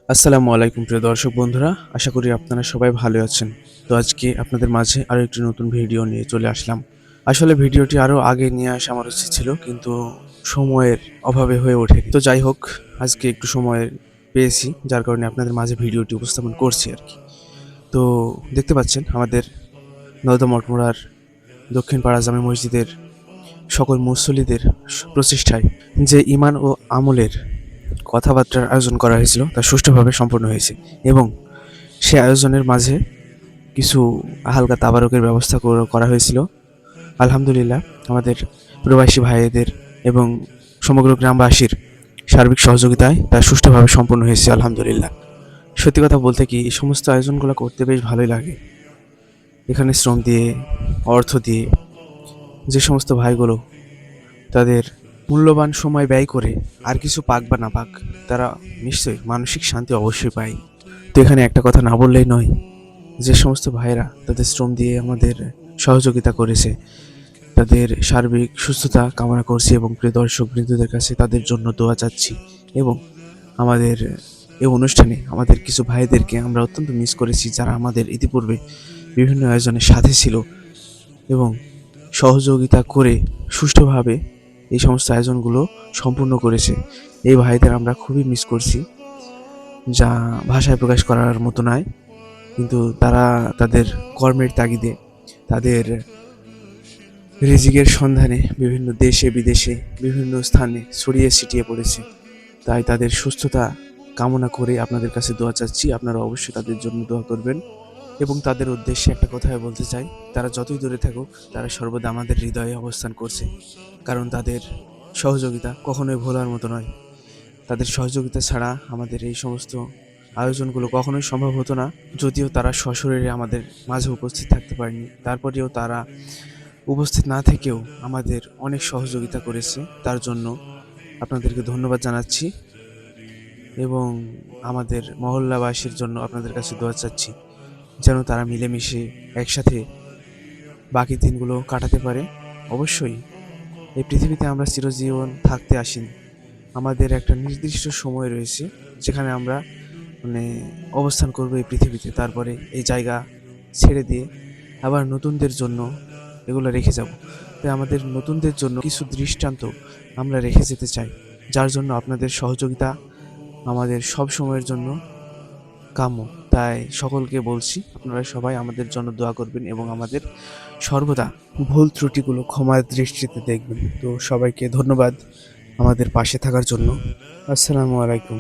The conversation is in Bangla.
আসসালামু আলাইকুম প্রিয় দর্শক বন্ধুরা, আশা করি আপনারা সবাই ভালো আছেন। তো আজকে আপনাদের মাঝে আরো একটি নতুন ভিডিও নিয়ে চলে আসলাম। আসলে ভিডিওটি আরো আগে নিয়ে আসা আমার উচিত ছিল, কিন্তু সময়ের অভাবে হয়ে ওঠেনি। তো যাই হোক, আজকে একটু সময় পেয়েছি, যার কারণে আপনাদের মাঝে ভিডিওটি উপস্থাপন করছি আর কি। তো দেখতে পাচ্ছেন আমাদের নওদা মঠমোড়ার দক্ষিণ পাড়া জামে মসজিদের সকল মুসল্লিদের প্রচেষ্টায় যে ইমান ও আমলের কথাবার্তার আয়োজন করা হয়েছিল তা সুষ্ঠুভাবে সম্পন্ন হয়েছে, এবং সে আয়োজনের মাঝে কিছু হালকা তাবারকের ব্যবস্থা করা হয়েছিল। আলহামদুলিল্লাহ, আমাদের প্রবাসী ভাইদের এবং সমগ্র গ্রামবাসীর সার্বিক সহযোগিতায় তা সুষ্ঠুভাবে সম্পন্ন হয়েছে আলহামদুলিল্লাহ। সত্যি কথা বলতে কি, এই সমস্ত আয়োজনগুলো করতে বেশ ভালোই লাগে। এখানে শ্রম দিয়ে, অর্থ দিয়ে যে সমস্ত ভাইগুলো তাদের মূল্যবান সময় ব্যয় করে আর কিছু পাক বা না পাক, তারা নিশ্চয়ই মানসিক শান্তি অবশ্যই পায়। তো এখানে একটা কথা না বললেই নয়, যে সমস্ত ভাইরা তাদের শ্রম দিয়ে আমাদের সহযোগিতা করেছে, তাদের সার্বিক সুস্থতা কামনা করছি, এবং প্রিয় দর্শক বৃন্দদের কাছে তাদের জন্য দোয়া চাচ্ছি। এবং আমাদের এই অনুষ্ঠানে আমাদের কিছু ভাইদেরকে আমরা অত্যন্ত মিস করেছি, যারা আমাদের ইতিপূর্বে বিভিন্ন আয়োজনের সাথে ছিল এবং সহযোগিতা করে সুষ্ঠুভাবে এই সমস্ত আয়োজনগুলো সম্পূর্ণ করেছে। এই ভাইদের আমরা খুবই মিস করছি, যা ভাষায় প্রকাশ করার মতো নয়। কিন্তু তারা তাদের কর্মের তাগিদে, তাদের রিজিকের সন্ধানে বিভিন্ন দেশে বিদেশে বিভিন্ন স্থানে ছড়িয়ে ছিটিয়ে পড়েছে। তাই তাদের সুস্থতা কামনা করে আপনাদের কাছে দোয়া চাচ্ছি। আপনারা অবশ্যই তাদের জন্য দোয়া করবেন। এবং তাদের উদ্দেশ্যে একটা কথাই বলতে চাই, তারা যতই দূরে থাকুক, তারা সর্বদা আমাদের হৃদয়ে অবস্থান করছে। কারণ তাদের সহযোগিতা কখনোই ভোলার মতো নয়। তাদের সহযোগিতা ছাড়া আমাদের এই সমস্ত আয়োজনগুলো কখনোই সম্ভব হতো না। যদিও তারা সশরীরে আমাদের মাঝে উপস্থিত থাকতে পারেনি, তারপরেও তারা উপস্থিত না থেকেও আমাদের অনেক সহযোগিতা করেছে। তার জন্য আপনাদেরকে ধন্যবাদ জানাচ্ছি, এবং আমাদের মহল্লাবাসীর জন্য আপনাদের কাছে দোয়া চাচ্ছি, যেন তারা মিলেমিশে একসাথে বাকি দিনগুলো কাটাতে পারে। অবশ্যই এই পৃথিবীতে আমরা চিরজীবন থাকতে আসিনি। আমাদের একটা নির্দিষ্ট সময় রয়েছে, যেখানে আমরা মানে অবস্থান করবো এই পৃথিবীতে। তারপরে এই জায়গা ছেড়ে দিয়ে আবার নতুনদের জন্য এগুলো রেখে যাব। তাই আমাদের নতুনদের জন্য কিছু দৃষ্টান্ত আমরা রেখে যেতে চাই, যার জন্য আপনাদের সহযোগিতা আমাদের সব সময়ের জন্য কাম্য। তাই সকলকে বলছি, আপনারা সবাই আমাদের জন্য দোয়া করবেন এবং আমাদের সর্বদা ভুল ত্রুটিগুলো ক্ষমার দৃষ্টিতে দেখবেন। তো সবাইকে ধন্যবাদ আমাদের পাশে থাকার জন্য। আসসালামু আলাইকুম।